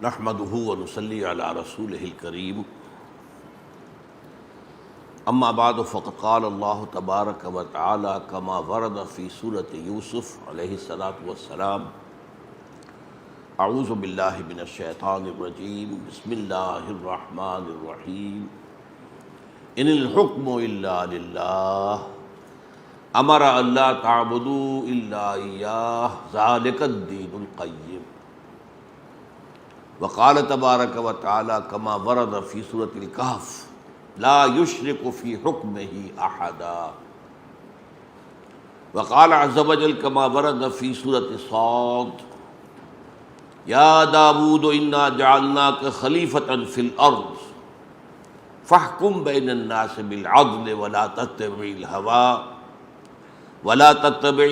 نحمده ونصلي على رسوله الكريم اما بعد فقد قال الله تبارك وتعالى كما ورد في سورة يوسف عليه الصلاة والسلام اعوذ بالله من الشيطان الرجيم بسم الله الرحمن الرحيم ان الحكم الا لله امر ان لا تعبدوا الا اياه ذلك الدين القيم وقال تبارک و تعالی کما ورد فی سورۃ الکہف لا یشرک فی حکمہ احدا وقال عز وجل کما ورد فی سورۃ صاد یا داود انا جعلناک خلیفۃ فی الارض فاحکم بین الناس بالعدل ولا تتبع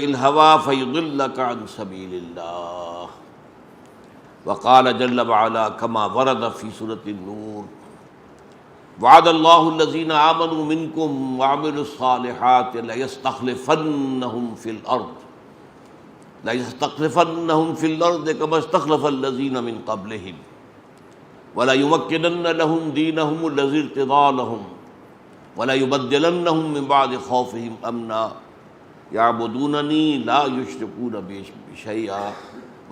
الہوی فیضلک عن سبیل اللہ وقال جل وعلا كما ورد في سورة النور وعد الله الذين آمنوا منكم وعملوا الصالحات ليستخلفنهم في الأرض كما استخلف الذين من قبلهم وليمكنن لهم دينهم الذي ارتضى لهم وليبدلنهم من بعد خوفهم أمنا يعبدونني لا يشركون بي شيئا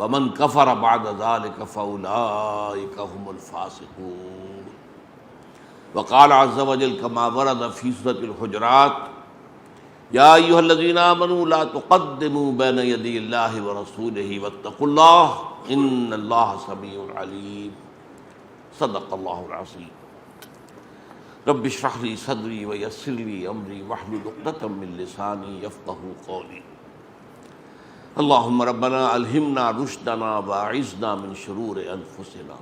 ومن کفر بعد ذلك فاولئک هم الفاسقون وقال عز وجل كما ورد في سورة الحجرات یا ایھا الذین آمنوا لا تقدموا بین یدی اللہ ورسولہ واتقوا اللہ ان اللہ سمیع علیم صدق اللہ العظیم رب اشرح لی صدری ویسر لی امری واحلل عقدۃ من لسانی یفقہوا قولی اللہم ربنا الہمنا رشدنا واعذنا من شرور انفسنا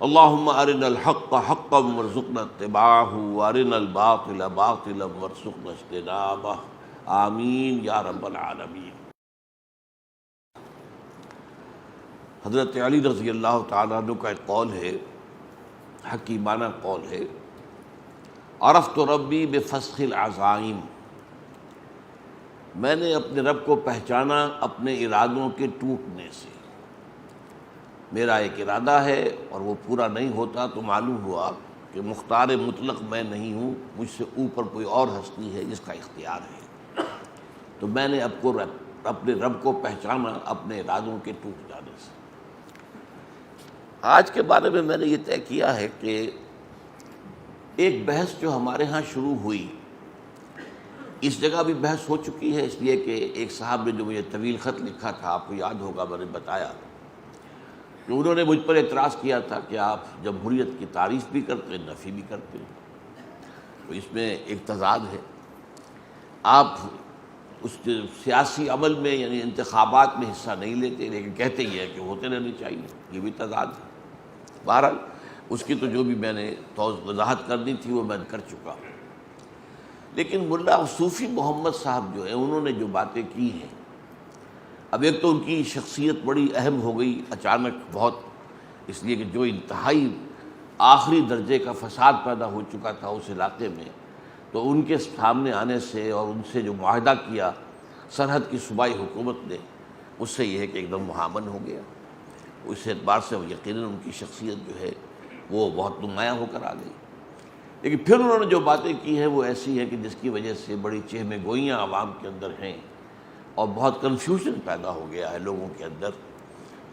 اللہم ارنا الحق حقا وارزقنا اتباعہ وارنا الباطل باطلا وارزقنا اجتنابہ آمین یا رب العالمین۔ حضرت علی رضی اللہ تعالیٰ عنہ کا ایک قول ہے، حکیمانہ قول ہے، عرفت ربی بفسخ العزائم، میں نے اپنے رب کو پہچانا اپنے ارادوں کے ٹوٹنے سے۔ میرا ایک ارادہ ہے اور وہ پورا نہیں ہوتا تو معلوم ہوا کہ مختار مطلق میں نہیں ہوں، مجھ سے اوپر کوئی اور ہستی ہے جس کا اختیار ہے۔ تو میں نے اپنے رب کو پہچانا اپنے ارادوں کے ٹوٹ جانے سے۔ آج کے بارے میں نے یہ طے کیا ہے کہ ایک بحث جو ہمارے ہاں شروع ہوئی، اس جگہ بھی بحث ہو چکی ہے، اس لیے کہ ایک صاحب نے جو مجھے طویل خط لکھا تھا، آپ کو یاد ہوگا میں نے بتایا کہ انہوں نے مجھ پر اعتراض کیا تھا کہ آپ جمہوریت کی تعریف بھی کرتے ہیں، نفی بھی کرتے ہیں، تو اس میں ایک تضاد ہے۔ آپ اس سیاسی عمل میں یعنی انتخابات میں حصہ نہیں لیتے لیکن کہتے ہی ہیں کہ ہوتے رہنے چاہیے، یہ بھی تضاد ہے۔ بہرحال اس کی تو جو بھی میں نے وضاحت کرنی تھی وہ میں کر چکا ہوں۔ لیکن ملا صوفی محمد صاحب جو ہیں انہوں نے جو باتیں کی ہیں، اب ایک تو ان کی شخصیت بڑی اہم ہو گئی اچانک بہت، اس لیے کہ جو انتہائی آخری درجے کا فساد پیدا ہو چکا تھا اس علاقے میں، تو ان کے سامنے آنے سے اور ان سے جو معاہدہ کیا سرحد کی صوبائی حکومت نے، اس سے یہ ہے کہ ایک دم مہامن ہو گیا۔ اس اعتبار سے یقیناً ان کی شخصیت جو ہے وہ بہت نمایاں ہو کر آ گئی۔ لیکن پھر انہوں نے جو باتیں کی ہیں وہ ایسی ہیں کہ جس کی وجہ سے بڑی چہمے گوئیاں عوام کے اندر ہیں اور بہت کنفیوژن پیدا ہو گیا ہے لوگوں کے اندر،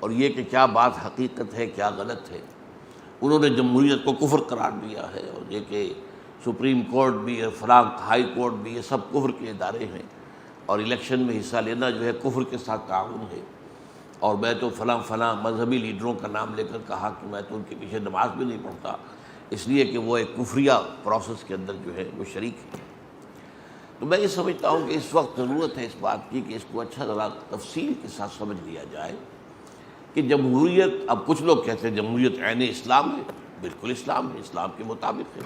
اور یہ کہ کیا بات حقیقت ہے کیا غلط ہے۔ انہوں نے جمہوریت کو کفر قرار دیا ہے، اور یہ کہ سپریم کورٹ بھی ہے، فلاں ہائی کورٹ بھی، یہ سب کفر کے ادارے ہیں، اور الیکشن میں حصہ لینا جو ہے کفر کے ساتھ تعاون ہے۔ اور میں تو فلاں مذہبی لیڈروں کا نام لے کر کہا کہ میں تو ان کے پیچھے نماز بھی نہیں پڑھتا، اس لیے کہ وہ ایک کفریہ پروسیس کے اندر جو ہے وہ شریک ہے۔ تو میں یہ سمجھتا ہوں کہ اس وقت ضرورت ہے اس بات کی کہ اس کو اچھا ذرا تفصیل کے ساتھ سمجھ لیا جائے کہ جمہوریت، اب کچھ لوگ کہتے ہیں جمہوریت عین اسلام ہے، بالکل اسلام ہے، اسلام کے مطابق ہے،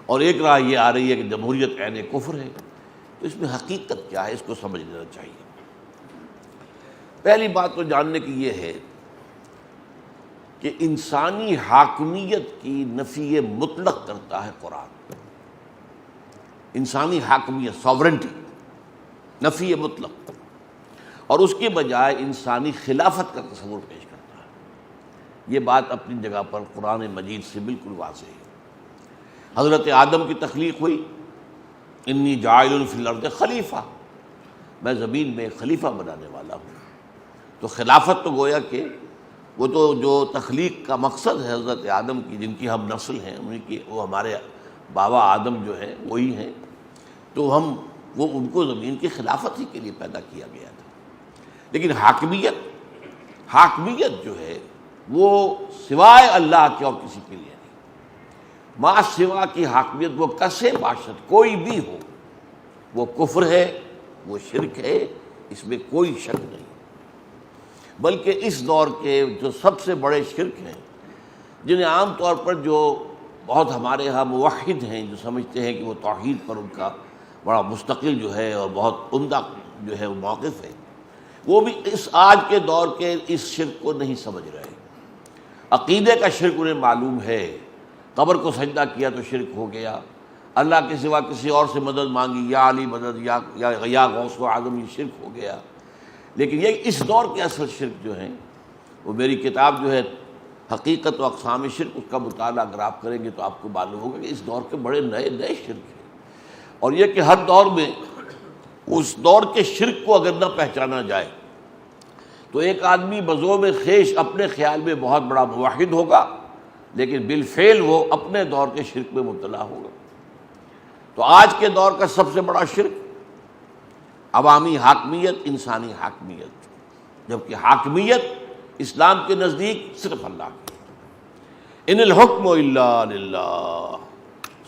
اور ایک رائے یہ آ رہی ہے کہ جمہوریت عین کفر ہے۔ تو اس میں حقیقت کیا ہے اس کو سمجھ لینا چاہیے۔ پہلی بات تو جاننے کی یہ ہے کہ انسانی حاکمیت کی نفی مطلق کرتا ہے قرآن۔ انسانی حاکمیت، ساورنٹی، نفی مطلق، اور اس کے بجائے انسانی خلافت کا تصور پیش کرتا ہے۔ یہ بات اپنی جگہ پر قرآن مجید سے بالکل واضح ہے۔ حضرت آدم کی تخلیق ہوئی، انی جاعل فی الارض خلیفہ، میں زمین میں ایک خلیفہ بنانے والا ہوں۔ تو خلافت تو گویا کہ وہ تو جو تخلیق کا مقصد ہے حضرت آدم کی، جن کی ہم نسل ہیں، ان کی وہ ہمارے بابا آدم جو ہیں وہی ہیں، تو وہ ان کو زمین کی خلافت ہی کے لیے پیدا کیا گیا تھا۔ لیکن حاکمیت جو ہے وہ سوائے اللہ کے اور کسی کے لیے نہیں۔ ما سوا کی حاکمیت وہ کسے باشد کوئی بھی ہو، وہ کفر ہے، وہ شرک ہے، اس میں کوئی شک نہیں۔ بلکہ اس دور کے جو سب سے بڑے شرک ہیں، جنہیں عام طور پر جو بہت ہمارے ہاں موحد ہیں جو سمجھتے ہیں کہ وہ توحید پر ان کا بڑا مستقل جو ہے اور بہت عمدہ جو ہے وہ موقف ہے، وہ بھی اس آج کے دور کے اس شرک کو نہیں سمجھ رہے۔ عقیدے کا شرک انہیں معلوم ہے، قبر کو سجدہ کیا تو شرک ہو گیا، اللہ کے سوا کسی اور سے مدد مانگی، یا علی مدد، یا غوث و اعظم، یہ شرک ہو گیا۔ لیکن یہ اس دور کے اصل شرک جو ہیں، وہ میری کتاب جو ہے حقیقت و اقسام شرک، اس کا مطالعہ اگر آپ کریں گے تو آپ کو معلوم ہوگا کہ اس دور کے بڑے نئے شرک ہیں۔ اور یہ کہ ہر دور میں اس دور کے شرک کو اگر نہ پہچانا جائے تو ایک آدمی بذوق خیش اپنے خیال میں بہت بڑا موحد ہوگا، لیکن بالفعل وہ اپنے دور کے شرک میں مبتلا ہوگا۔ تو آج کے دور کا سب سے بڑا شرک عوامی حاکمیت، انسانی حاکمیت، جبکہ حاکمیت اسلام کے نزدیک صرف اللہ کی۔ ان الحکم الا للہ،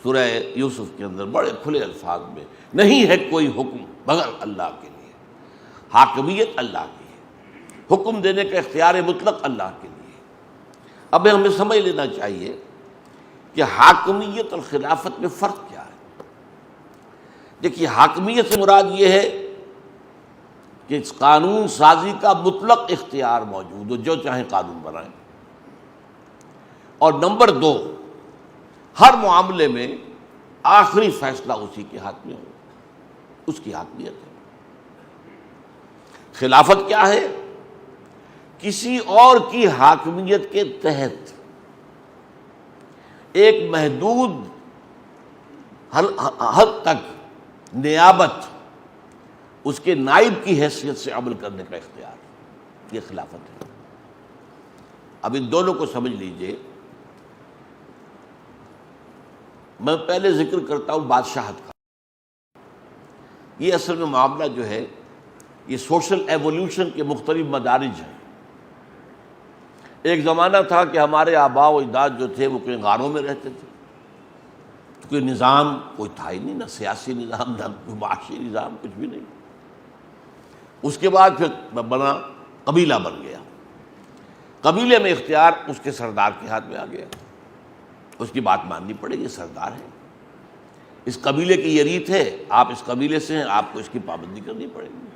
سورہ یوسف کے اندر بڑے کھلے الفاظ میں، نہیں ہے کوئی حکم مگر اللہ کے لیے، حاکمیت اللہ کی ہے، حکم دینے کا اختیار مطلق اللہ کے لیے۔ اب ہمیں سمجھ لینا چاہیے کہ حاکمیت اور خلافت میں فرق کیا ہے۔ دیکھیے، حاکمیت سے مراد یہ ہے کہ اس قانون سازی کا مطلق اختیار موجود ہو، جو چاہیں قانون بنائیں، اور نمبر 2، ہر معاملے میں آخری فیصلہ اسی کے ہاتھ میں ہو، اس کی حاکمیت ہے۔ خلافت کیا ہے؟ کسی اور کی حاکمیت کے تحت ایک محدود حد تک نیابت، اس کے نائب کی حیثیت سے عمل کرنے کا اختیار، یہ خلافت ہے۔ اب ان دونوں کو سمجھ لیجئے۔ میں پہلے ذکر کرتا ہوں بادشاہت کا۔ یہ اصل میں معاملہ جو ہے یہ سوشل ایوولوشن کے مختلف مدارج ہیں۔ ایک زمانہ تھا کہ ہمارے آباء و اجداد جو تھے وہ کہیں غاروں میں رہتے تھے، کوئی نظام کوئی تھا ہی نہیں، نہ سیاسی نظام، نہ کوئی معاشی نظام، کچھ بھی نہیں۔ اس کے بعد پھر بنا، قبیلہ بن گیا، قبیلے میں اختیار اس کے سردار کے ہاتھ میں آ گیا، اس کی بات ماننی پڑے گی، سردار ہے، اس قبیلے کی یہ ریت ہے، آپ اس قبیلے سے ہیں، آپ کو اس کی پابندی کرنی پڑے گی۔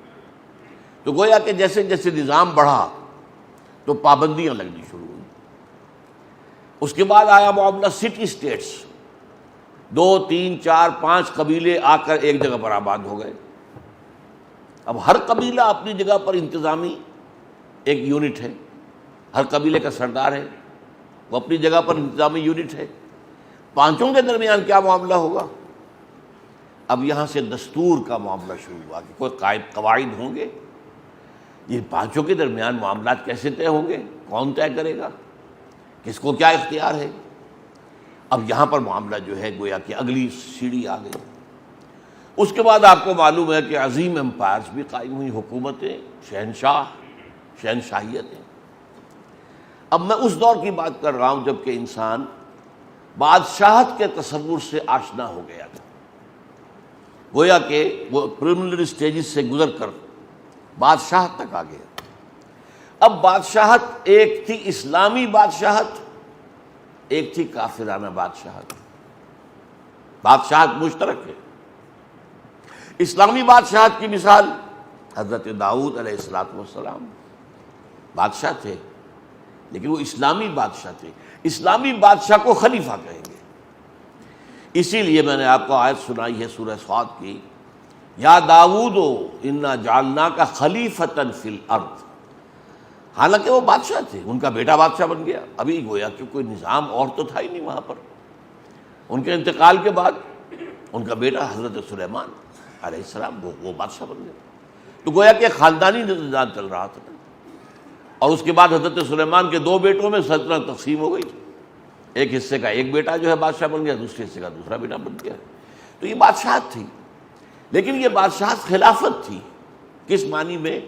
تو گویا کہ جیسے جیسے نظام بڑھا تو پابندیاں لگنی شروع ہوئی۔ اس کے بعد آیا معاملہ سٹی اسٹیٹس، 2 3 4 5 قبیلے آ کر ایک جگہ پر آباد ہو گئے۔ اب ہر قبیلہ اپنی جگہ پر انتظامی ایک یونٹ ہے، ہر قبیلے کا سردار ہے، وہ اپنی جگہ پر انتظامی یونٹ ہے۔ پانچوں کے درمیان کیا معاملہ ہوگا؟ اب یہاں سے دستور کا معاملہ شروع ہوا کہ کوئی قواعد ہوں گے، یہ پانچوں کے درمیان معاملات کیسے طے ہوں گے، کون طے کرے گا، کس کو کیا اختیار ہے۔ اب یہاں پر معاملہ جو ہے گویا کہ اگلی سیڑھی آ گئی۔ اس کے بعد آپ کو معلوم ہے کہ عظیم امپائرز بھی قائم ہوئی، حکومتیں، شہنشاہیتیں۔ اب میں اس دور کی بات کر رہا ہوں جب کہ انسان بادشاہت کے تصور سے آشنا ہو گیا تھا، گویا کہ وہ پریلیمنری سٹیجز سے گزر کر بادشاہت تک آ گیا۔ اب بادشاہت ایک تھی اسلامی بادشاہت، ایک تھی کافرانہ بادشاہت۔ بادشاہت مشترک ہے۔ اسلامی بادشاہت کی مثال حضرت داؤد علیہ السلام بادشاہ تھے، لیکن وہ اسلامی بادشاہ تھے۔ اسلامی بادشاہ کو خلیفہ کہیں گے۔ اسی لیے میں نے آپ کو آیت سنائی ہے سورہ صاد کی، یا داؤد انا جعلناک خلیفۃ فی الارض، حالانکہ وہ بادشاہ تھے، ان کا بیٹا بادشاہ بن گیا، ابھی گویا کہ کوئی نظام اور تو تھا ہی نہیں وہاں پر۔ ان کے انتقال کے بعد ان کا بیٹا حضرت سلیمان علیہ السلام وہ بادشاہ بن گیا، تو گویا کہ خاندانی نظام چل رہا تھا۔ اور اس کے بعد حضرت سلیمان کے دو بیٹوں میں سلطنت تقسیم ہو گئی، ایک حصے کا ایک بیٹا جو ہے بادشاہ بن گیا، دوسرے حصے کا دوسرا بیٹا بن گیا۔ تو یہ بادشاہت تھی، لیکن یہ بادشاہت خلافت تھی۔ کس معنی میں؟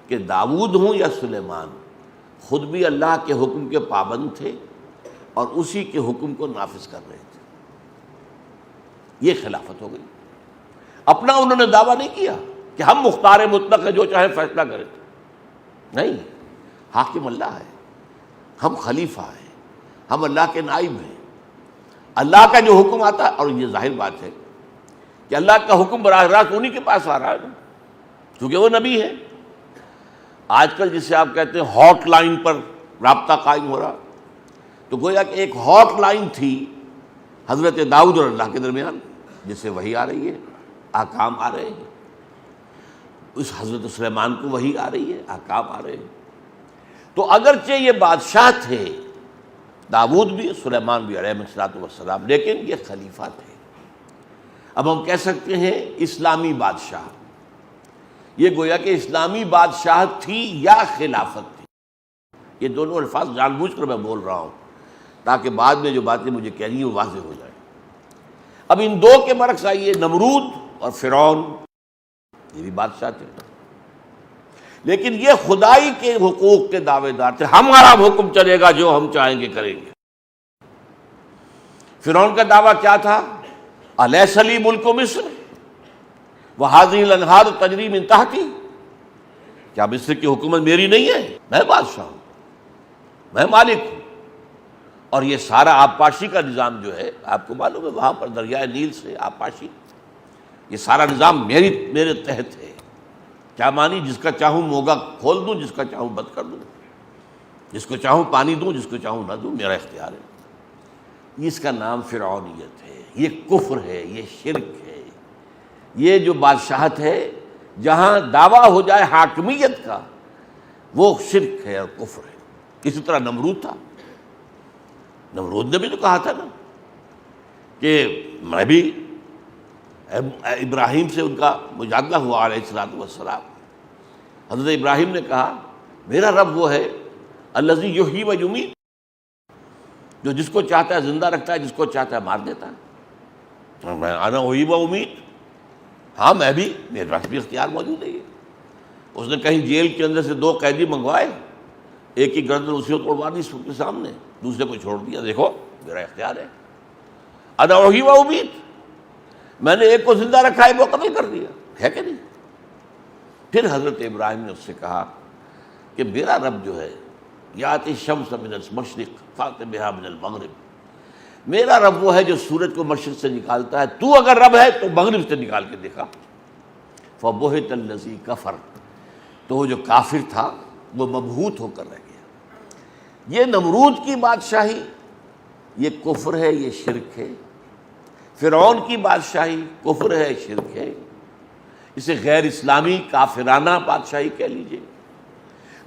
کہ داؤد ہوں یا سلیمان، خود بھی اللہ کے حکم کے پابند تھے اور اسی کے حکم کو نافذ کر رہے تھے، یہ خلافت ہو گئی۔ اپنا انہوں نے دعویٰ نہیں کیا کہ ہم مختار مطلق ہیں، جو چاہے فیصلہ کریں، نہیں، حاکم اللہ ہے، ہم خلیفہ ہیں، ہم اللہ کے نائب ہیں۔ اللہ کا جو حکم آتا ہے، اور یہ ظاہر بات ہے کہ اللہ کا حکم براہ راست انہی کے پاس آ رہا ہے نا، کیونکہ وہ نبی ہے۔ آج کل جسے آپ کہتے ہیں ہاٹ لائن پر رابطہ قائم ہو رہا، تو گویا کہ ایک ہاٹ لائن تھی حضرت داؤد اور اللہ کے درمیان، جس سے وحی آ رہی ہے، احکام آ رہے ہیں۔ اس حضرت سلیمان کو وحی آ رہی ہے، احکام آ رہے ہیں۔ تو اگرچہ یہ بادشاہ تھے، داؤد بھی سلیمان بھی علیہ الصلوۃ والسلام، لیکن یہ خلیفہ تھے۔ اب ہم کہہ سکتے ہیں اسلامی بادشاہ، یہ گویا کہ اسلامی بادشاہت تھی یا خلافت تھی۔ یہ دونوں الفاظ جان بوجھ کر میں بول رہا ہوں تاکہ بعد میں جو باتیں مجھے کہنی ہیں وہ واضح ہو جائیں۔ اب ان دو کے برعکس آئیے، نمرود اور فرعون، یہ بھی بادشاہ تھے، لیکن یہ خدائی کے حقوق کے دعوے دار تھے، ہمارا حکم چلے گا، جو ہم چاہیں گے کریں گے۔ فرعون کا دعویٰ کیا تھا؟ الیس لی ملک مصر وہذہ الانہار تجری من تحتی، کیا مصر کی حکومت میری نہیں ہے؟ میں بادشاہ ہوں، میں مالک ہوں۔ اور یہ سارا آبپاشی کا نظام جو ہے، آپ کو معلوم ہے وہاں پر دریائے نیل سے آبپاشی، یہ سارا نظام میرے تحت ہے۔ کیا مانی؟ جس کا چاہوں موگا کھول دوں، جس کا چاہوں بند کر دوں، جس کو چاہوں پانی دوں، جس کو چاہوں نہ دوں، میرا اختیار ہے۔ اس کا نام فرعونیت ہے، یہ کفر ہے، یہ شرک ہے۔ یہ جو بادشاہت ہے جہاں دعویٰ ہو جائے حاکمیت کا، وہ شرک ہے اور کفر ہے۔ اسی طرح نمرود تھا، نمرود نے بھی تو کہا تھا نا کہ میں بھی، ابراہیم سے ان کا مجادلہ ہوا علیہ الصلوۃ والسلام، حضرت ابراہیم نے کہا میرا رب وہ ہے الذی یحیی و یمیت، جو جس کو چاہتا ہے زندہ رکھتا ہے، جس کو چاہتا ہے مار دیتا ہے۔ میں انا احیی و امیت، ہاں میں بھی، میرے پاس بھی اختیار موجود ہے۔ اس نے کہیں جیل کے اندر سے دو قیدی منگوائے، ایک کی گردن اسی کو توڑوا دی سب کے سامنے، دوسرے کو چھوڑ دیا، دیکھو میرا اختیار ہے، انا احیی و امیت، میں نے ایک کو زندہ رکھا، ایک کو قتل کر دیا، ہے کہ نہیں؟ پھر حضرت ابراہیم نے اس سے کہا کہ میرا رب جو ہے یاتی الشمس من المشرق فات بہا من المغرب، میرا رب وہ ہے جو سورج کو مشرق سے نکالتا ہے، تو اگر رب ہے تو مغرب سے نکال کے دکھا۔ فبہت الذی کفر، تو وہ جو کافر تھا وہ مبہوت ہو کر رہ گیا۔ یہ نمرود کی بادشاہی، یہ کفر ہے، یہ شرک ہے۔ فرعون کی بادشاہی کفر ہے، شرک ہے، اسے غیر اسلامی کافرانہ بادشاہی کہہ لیجئے۔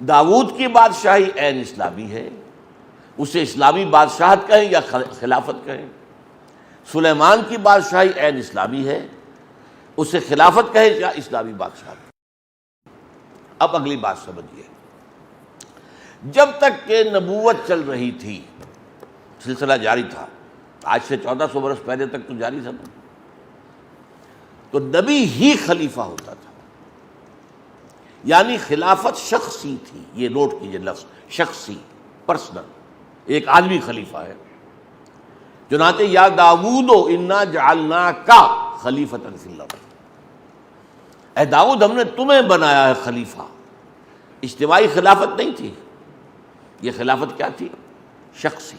داؤد کی بادشاہی عین اسلامی ہے، اسے اسلامی بادشاہت کہیں یا خلافت کہیں۔ سلیمان کی بادشاہی عین اسلامی ہے، اسے خلافت کہیں یا اسلامی بادشاہت۔ اب اگلی بات سمجھیے، جب تک کہ نبوت چل رہی تھی، سلسلہ جاری تھا، آج سے 1400 برس پہلے تک تو جاری تھا، تو نبی ہی خلیفہ ہوتا تھا، یعنی خلافت شخصی تھی۔ یہ نوٹ کیجئے لفظ شخصی، پرسنل، ایک آدمی خلیفہ ہے۔ چنانچہ یا داؤد انا جعلناک خلیفۃ فی الارض، اے داؤد ہم نے تمہیں بنایا ہے خلیفہ۔ اجتماعی خلافت نہیں تھی، یہ خلافت کیا تھی؟ شخصی،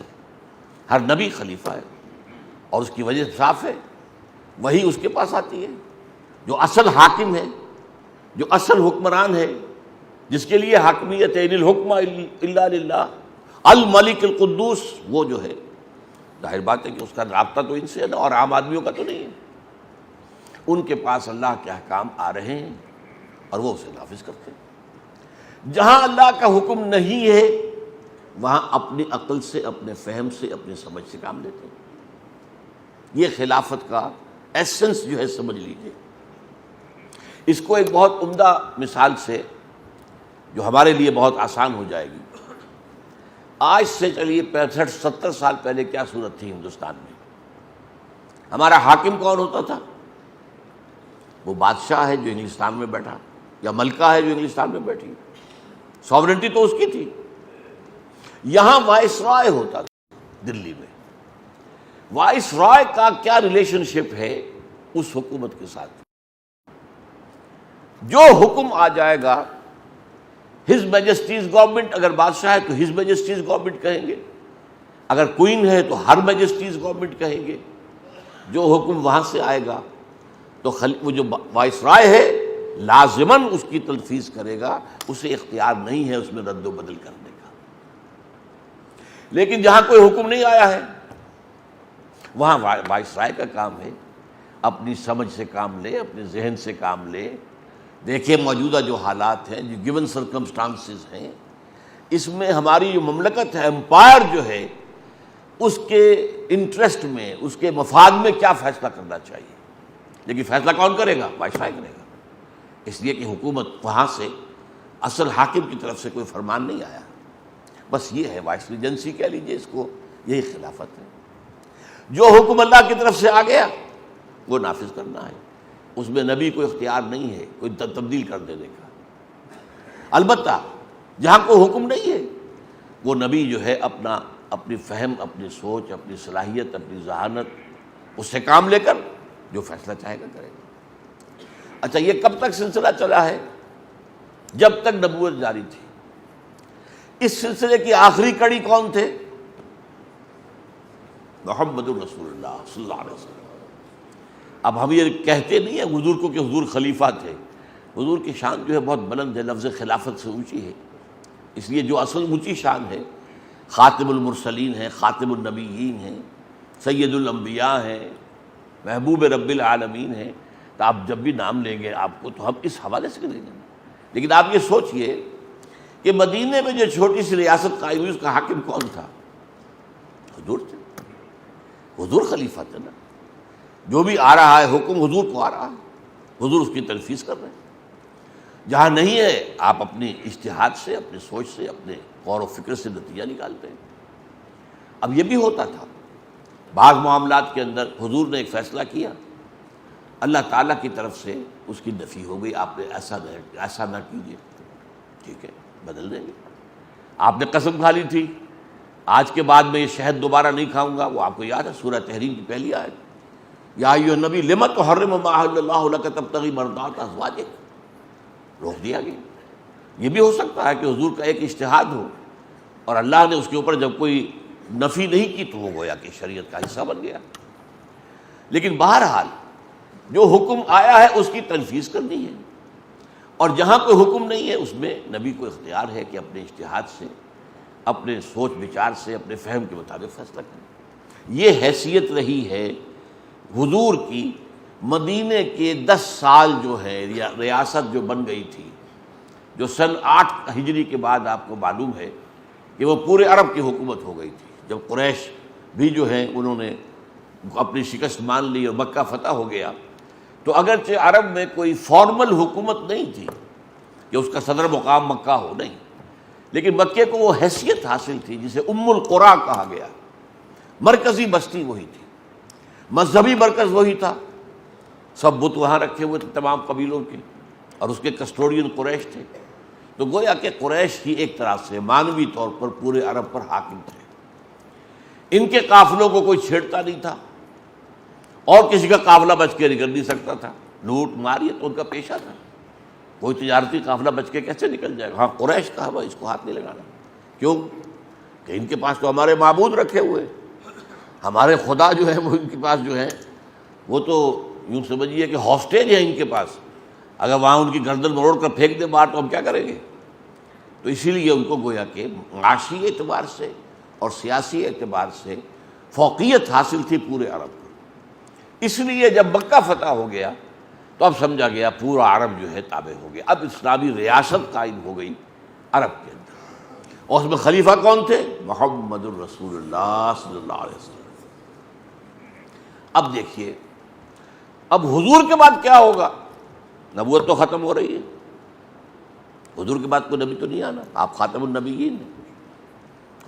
ہر نبی خلیفہ ہے، اور اس کی وجہ صاف ہے، وہی اس کے پاس آتی ہے، جو اصل حاکم ہے، جو اصل حکمران ہے، جس کے لیے حاکمیت ہے، ان الحکم الا للہ الملک القدوس، وہ جو ہے، ظاہر بات ہے کہ اس کا رابطہ تو ان سے ہے نا، اور عام آدمیوں کا تو نہیں ہے۔ ان کے پاس اللہ کے احکام آ رہے ہیں اور وہ اسے نافذ کرتے ہیں۔ جہاں اللہ کا حکم نہیں ہے وہاں اپنی عقل سے، اپنے فہم سے، اپنی سمجھ سے کام لیتے ہیں۔ یہ خلافت کا ایسنس جو ہے سمجھ لیجئے۔ اس کو ایک بہت عمدہ مثال سے جو ہمارے لیے بہت آسان ہو جائے گی، آج سے چلیے 65-70 سال پہلے کیا صورت تھی ہندوستان میں؟ ہمارا حاکم کون ہوتا تھا؟ وہ بادشاہ ہے جو انگلستان میں بیٹھا، یا ملکہ ہے جو انگلستان میں بیٹھی، ساورنٹی تو اس کی تھی۔ یہاں وائس رائے ہوتا تھا دلی میں۔ وائس رائے کا کیا ریلیشن شپ ہے اس حکومت کے ساتھ؟ جو حکم آ جائے گا، ہز میجسٹیز گورنمنٹ، اگر بادشاہ ہے تو ہز میجسٹیز گورنمنٹ کہیں گے، اگر کوئین ہے تو ہر میجسٹیز گورنمنٹ کہیں گے۔ جو حکم وہاں سے آئے گا تو وہ جو وائس رائے ہے لازماً اس کی تنفیذ کرے گا، اسے اختیار نہیں ہے اس میں رد و بدل کرنے کا۔ لیکن جہاں کوئی حکم نہیں آیا ہے وہاں وائس رائے کا کام ہے اپنی سمجھ سے کام لے، اپنے ذہن سے کام لے، دیکھیں موجودہ جو حالات ہیں، جو گیون سرکمسٹانسز ہیں، اس میں ہماری جو مملکت ہے، امپائر جو ہے، اس کے انٹرسٹ میں، اس کے مفاد میں کیا فیصلہ کرنا چاہیے۔ لیکن فیصلہ کون کرے گا؟ وائس رائے کرے گا، اس لیے کہ حکومت وہاں سے اصل حاکم کی طرف سے کوئی فرمان نہیں آیا۔ بس یہ ہے وائس ریجنسی کہہ لیجیے اس کو، یہی خلافت ہے۔ جو حکم اللہ کی طرف سے آ گیا وہ نافذ کرنا ہے، اس میں نبی کو اختیار نہیں ہے کوئی تبدیل کر دینے کا۔ البتہ جہاں کوئی حکم نہیں ہے وہ نبی جو ہے اپنی فہم، اپنی سوچ، اپنی صلاحیت، اپنی ذہانت، اس سے کام لے کر جو فیصلہ چاہے گا کرے گا۔ اچھا، یہ کب تک سلسلہ چلا ہے؟ جب تک نبوت جاری تھی۔ اس سلسلے کی آخری کڑی کون تھے؟ محمد الرسول اللہ صلی اللہ علیہ وسلم۔ اب ہم یہ کہتے نہیں ہیں حضور کو کہ حضور خلیفہ تھے، حضور کی شان جو ہے بہت بلند ہے، لفظ خلافت سے اونچی ہے، اس لیے جو اصل اونچی شان ہے خاتم المرسلین ہیں، خاتم النبیین ہیں، سید الانبیاء ہیں، محبوب رب العالمین ہیں، تو آپ جب بھی نام لیں گے آپ کو تو ہم اس حوالے سے لیں گے۔ لیکن آپ یہ سوچئے کہ مدینے میں جو چھوٹی سی ریاست قائم ہوئی اس کا حاکم کون تھا؟ حضور تھے، حضور خلیفہ تھے نا۔ جو بھی آ رہا ہے حکم حضور کو آ رہا ہے، حضور اس کی تنفیذ کر رہے ہیں۔ جہاں نہیں ہے آپ اپنی اجتہاد سے، اپنی سوچ سے، اپنے غور و فکر سے نتیجہ نکالتے ہیں۔ اب یہ بھی ہوتا تھا بعض معاملات کے اندر حضور نے ایک فیصلہ کیا، اللہ تعالیٰ کی طرف سے اس کی نفی ہو گئی، آپ نے ایسا نہ کیجیے، ٹھیک ہے بدل دیں گے۔ آپ نے قسم کھا لی تھی آج کے بعد میں یہ شہد دوبارہ نہیں کھاؤں گا، وہ آپ کو یاد ہے سورہ تحریم کی پہلی آیت، یا ایھا النبی لم تحرم ما احل اللہ لک تبتغی مرضات ازواجک، روک دیا گیا۔ یہ بھی ہو سکتا ہے کہ حضور کا ایک اجتہاد ہو اور اللہ نے اس کے اوپر جب کوئی نفی نہیں کی تو وہ گویا کہ شریعت کا حصہ بن گیا۔ لیکن بہرحال جو حکم آیا ہے اس کی تنفیذ کرنی ہے، اور جہاں کوئی حکم نہیں ہے اس میں نبی کو اختیار ہے کہ اپنے اجتہاد سے، اپنے سوچ بچار سے، اپنے فہم کے مطابق فیصلہ کریں۔ یہ حیثیت رہی ہے حضور کی مدینے کے 10 سال جو ہے ریاست جو بن گئی تھی، جو سن 8 ہجری کے بعد آپ کو معلوم ہے کہ وہ پورے عرب کی حکومت ہو گئی تھی۔ جب قریش بھی جو ہیں انہوں نے اپنی شکست مان لی اور مکہ فتح ہو گیا، تو اگرچہ عرب میں کوئی فارمل حکومت نہیں تھی کہ اس کا صدر مقام مکہ ہو، نہیں، لیکن مکے کو وہ حیثیت حاصل تھی جسے ام القریٰ کہا گیا۔ مرکزی بستی وہی تھی، مذہبی مرکز وہی تھا، سب بت وہاں رکھے ہوئے تھے تمام قبیلوں کے، اور اس کے کسٹوڈین قریش تھے۔ تو گویا کہ قریش ہی ایک طرح سے مانوی طور پر پورے عرب پر حاکم تھے۔ ان کے قافلوں کو کوئی چھیڑتا نہیں تھا، اور کسی کا قافلہ بچ کے نکل نہیں سکتا تھا، لوٹ مار یہ تو ان کا پیشہ تھا۔ کوئی تجارتی قافلہ بچ کے کیسے نکل جائے گا؟ ہاں قریش کہا بھائی اس کو ہاتھ نہیں لگانا، کیوں کہ ان کے پاس تو ہمارے معبود رکھے ہوئے، ہمارے خدا جو ہے وہ ان کے پاس جو ہے وہ تو یوں سمجھیے کہ ہاسٹیج ہے ان کے پاس، اگر وہاں ان کی گردن مروڑ کر پھینک دے باہر تو ہم کیا کریں گے؟ تو اسی لیے ان کو گویا کہ معاشی اعتبار سے اور سیاسی اعتبار سے فوقیت حاصل تھی پورے عرب کو۔ اس لیے جب مکہ فتح ہو گیا تو اب سمجھا گیا پورا عرب جو ہے تابع ہو گیا، اب اسلامی ریاست قائم ہو گئی عرب کے اندر، اور اس میں خلیفہ کون تھے؟ محمد الرسول اللہ صلی اللہ علیہ وسلم۔ اب دیکھیے اب حضور کے بعد کیا ہوگا؟ نبوت تو ختم ہو رہی ہے، حضور کے بعد کوئی نبی تو نہیں آنا، آپ خاتم النبیین ہیں،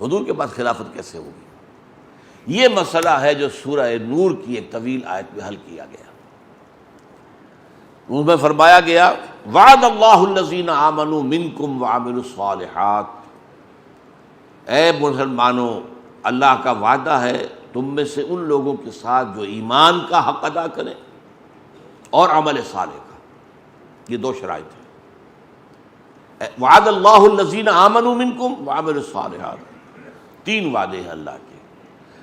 حضور کے بعد خلافت کیسے ہوگی؟ یہ مسئلہ ہے جو سورہ نور کی ایک طویل آیت میں حل کیا گیا۔ اس میں فرمایا گیا وعد اللہ الذین آمنوا منکم وعملوا الصالحات، اے مسلمانوں اللہ کا وعدہ ہے تم میں سے ان لوگوں کے ساتھ جو ایمان کا حق ادا کریں اور عمل صالح کا، یہ دو شرائط ہیں۔ وعد اللہ الذین آمنوا منکم وعملوا الصالحات، تین وعدے ہیں اللہ کے۔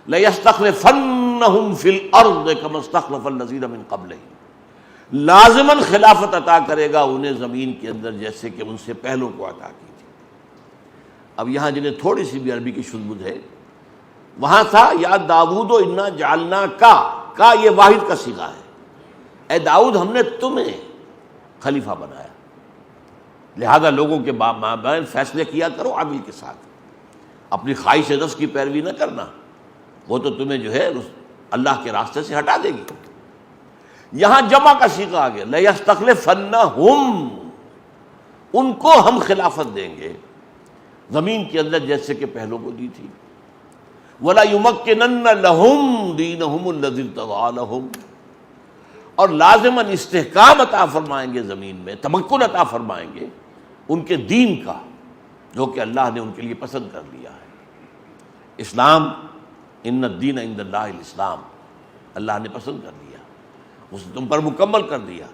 لَيَسْتَخْلِفَنَّهُمْ فِي الْأَرْضِ كَمَا اسْتَخْلَفَ الَّذِينَ مِن قَبْلِهِمْ، لازماً خلافت عطا کرے گا انہیں زمین کے اندر جیسے کہ ان سے پہلوں کو عطا کی تھی۔ اب یہاں جنہیں تھوڑی سی بھی عربی کی شذ ہے، وہاں تھا یا داؤد انا جعلنا کا یہ واحد کا صیغہ ہے، اے داؤد ہم نے تمہیں خلیفہ بنایا، لہذا لوگوں کے مابین فیصلے کیا کرو عدل کے ساتھ، اپنی خواہش نفس کی پیروی نہ کرنا، وہ تو تمہیں جو ہے اللہ کے راستے سے ہٹا دے گی۔ یہاں جمع کا صیغہ آ گیا، لَيَسْتَخْلِفَنَّهُمْ، ان کو ہم خلافت دیں گے زمین کے اندر جیسے کہ پہلوں کو دی تھی۔ وَلَا يُمَكِّنَنَّ لَهُمْ دِينَهُمُ الَّذِي ارْتَضَىٰ لَهُمْ، اور لازماً استحکام عطا فرمائیں گے زمین میں، تمکن عطا فرمائیں گے ان کے دین کا جو کہ اللہ نے ان کے لیے پسند کر لیا ہے۔ اسلام، ان الدین عند اللہ الاسلام، اللہ نے پسند کر لیا، اس نے تم پر مکمل کر دیا۔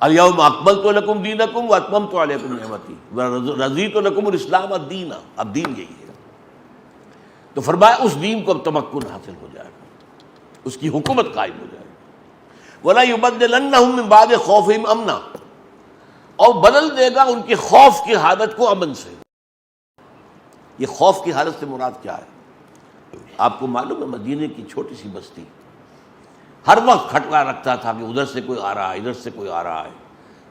الیوم اکملت لکم دینکم واتممت علیکم نعمتی ورضیت لکم الاسلام الدین، اب دین یہی ہے۔ تو فرمایا اس دین کو اب تمکن حاصل ہو جائے گا، اس کی حکومت قائم ہو جائے گی۔ وَلَا يُبَدِّلَنَّهُم مِّن بَعْدِ خَوْفِهِمْ أَمْنًا، اور بدل دے گا ان کے خوف کی حالت کو امن سے۔ یہ خوف کی حالت سے مراد کیا ہے؟ آپ کو معلوم ہے مدینے کی چھوٹی سی بستی ہر وقت کھٹکا رکھتا تھا کہ ادھر سے کوئی آ رہا ہے، ادھر سے کوئی آ رہا ہے،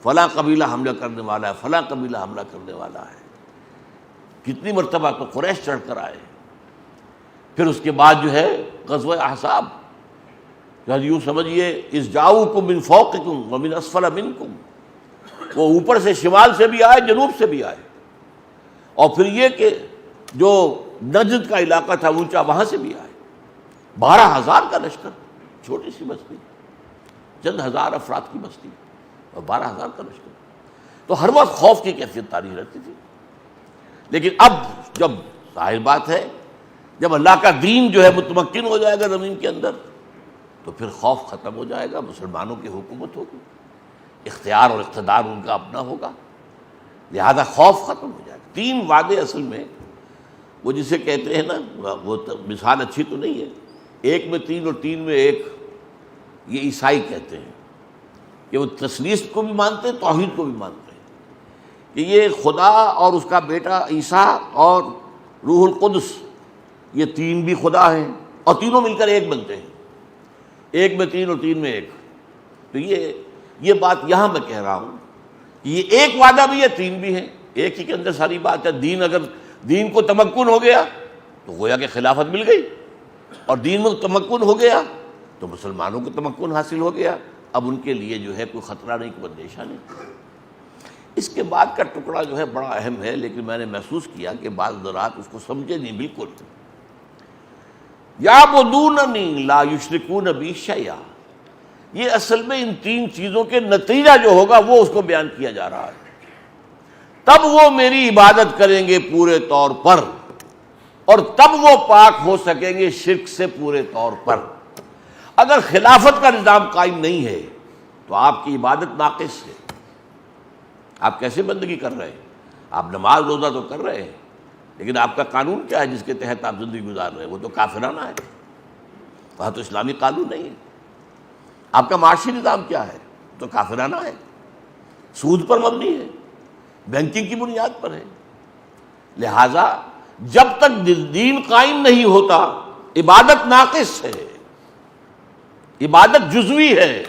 فلاں قبیلہ حملہ کرنے والا ہے، فلاں قبیلہ حملہ کرنے والا ہے۔ کتنی مرتبہ تو قریش چڑھ کر آئے، پھر اس کے بعد جو ہے غزوہ احزاب، یوں سمجھیے اذ جاؤکم من فوقکم ومن اسفل منکم، وہ اوپر سے شمال سے بھی آئے، جنوب سے بھی آئے، اور پھر یہ کہ جو نجد کا علاقہ تھا اونچا وہاں سے بھی آئے۔ 12,000 کا لشکر، چھوٹی سی بستی، چند ہزار افراد کی بستی اور 12,000 کا لشکر، تو ہر وقت خوف کی کیفیت طاری رہتی تھی۔ لیکن اب جب ظاہر بات ہے جب اللہ کا دین جو ہے متمکن ہو جائے گا زمین کے اندر تو پھر خوف ختم ہو جائے گا، مسلمانوں کی حکومت ہوگی، اختیار اور اقتدار ان کا اپنا ہوگا، لہذا خوف ختم ہو جائے گا۔ تین وعدے اصل میں وہ جسے کہتے ہیں نا، وہ مثال اچھی تو نہیں ہے، ایک میں تین اور تین میں ایک، یہ عیسائی کہتے ہیں کہ وہ تثلیث کو بھی مانتے ہیں، توحید کو بھی مانتے ہیں کہ یہ خدا اور اس کا بیٹا عیسیٰ اور روح القدس یہ تین بھی خدا ہیں اور تینوں مل کر ایک بنتے ہیں، ایک میں تین اور تین میں ایک۔ تو یہ بات یہاں میں کہہ رہا ہوں کہ یہ ایک وعدہ بھی ہے، تین بھی ہیں، ایک ہی کے اندر ساری بات ہے۔ دین اگر دین کو تمکن ہو گیا تو گویا کہ خلافت مل گئی، اور دین میں تمکن ہو گیا تو مسلمانوں کو تمکن حاصل ہو گیا، اب ان کے لیے جو ہے کوئی خطرہ نہیں، کوئی اندیشہ نہیں۔ اس کے بعد کا ٹکڑا جو ہے بڑا اہم ہے، لیکن میں نے محسوس کیا کہ بعض حضرات اس کو سمجھے نہیں بالکل۔ یعبدوننی لا یشرکون بی شیئا، یہ اصل میں ان تین چیزوں کے نتیجہ جو ہوگا وہ اس کو بیان کیا جا رہا ہے۔ تب وہ میری عبادت کریں گے پورے طور پر، اور تب وہ پاک ہو سکیں گے شرک سے پورے طور پر۔ اگر خلافت کا نظام قائم نہیں ہے تو آپ کی عبادت ناقص ہے۔ آپ کیسے بندگی کر رہے ہیں؟ آپ نماز روزہ تو کر رہے ہیں، لیکن آپ کا قانون کیا ہے جس کے تحت آپ زندگی گزار رہے ہیں؟ وہ تو کافرانہ ہے، وہاں تو اسلامی قانون نہیں ہے۔ آپ کا معاشی نظام کیا ہے؟ تو کافرانہ ہے، سود پر مبنی ہے، بینکنگ کی بنیاد پر ہے۔ لہذا جب تک دین قائم نہیں ہوتا عبادت ناقص ہے، عبادت جزوی ہے۔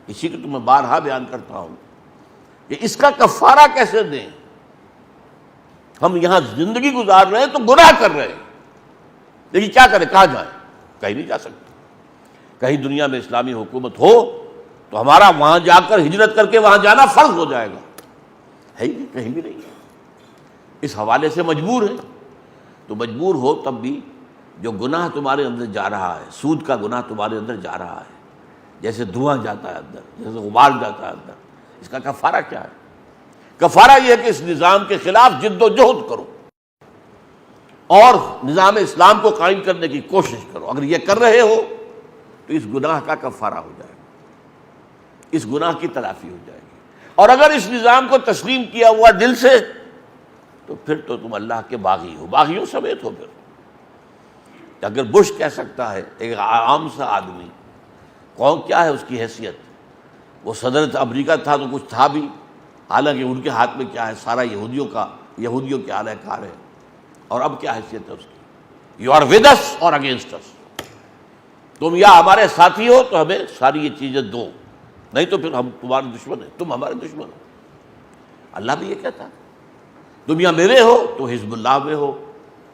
اسی کو تو میں بارہا بیان کرتا ہوں کہ اس کا کفارہ کیسے دیں؟ ہم یہاں زندگی گزار رہے ہیں تو گناہ کر رہے ہیں، لیکن کیا کریں، کہاں جائیں؟ کہیں نہیں جا سکتے۔ کہیں دنیا میں اسلامی حکومت ہو تو ہمارا وہاں جا کر ہجرت کر کے وہاں جانا فرض ہو جائے گا، ہے ہی نہیں، کہیں بھی نہیں ہے۔ اس حوالے سے مجبور ہے، تو مجبور ہو تب بھی جو گناہ تمہارے اندر جا رہا ہے، سود کا گناہ تمہارے اندر جا رہا ہے، جیسے دھواں جاتا ہے اندر، جیسے غبار جاتا ہے اندر، اس کا کفارہ کیا ہے؟ کفارہ یہ ہے کہ اس نظام کے خلاف جد و جہد کرو اور نظام اسلام کو قائم کرنے کی کوشش کرو۔ اگر یہ کر رہے ہو تو اس گناہ کا کفارہ ہو جائے گا، اس گناہ کی تلافی ہو جائے گی۔ اور اگر اس نظام کو تسلیم کیا ہوا دل سے تو پھر تو تم اللہ کے باغی ہو، باغیوں سمیت ہو۔ پھر اگر بش کہہ سکتا ہے، ایک عام سا آدمی، کون کیا ہے اس کی حیثیت، وہ صدر امریکہ تھا تو کچھ تھا بھی، حالانکہ ان کے ہاتھ میں کیا ہے، سارا یہودیوں کے اعلی کار ہے، اور اب کیا حیثیت ہے اس کی؟ یو آر ود اس اور اگینسٹ اس، تم یا ہمارے ساتھی ہو تو ہمیں ساری یہ چیزیں دو، نہیں تو پھر ہم تمہارے دشمن ہیں، تم ہمارے دشمن ہو۔ اللہ بھی یہ کہتا ہے تم یا میرے ہو تو حزب اللہ میں ہو،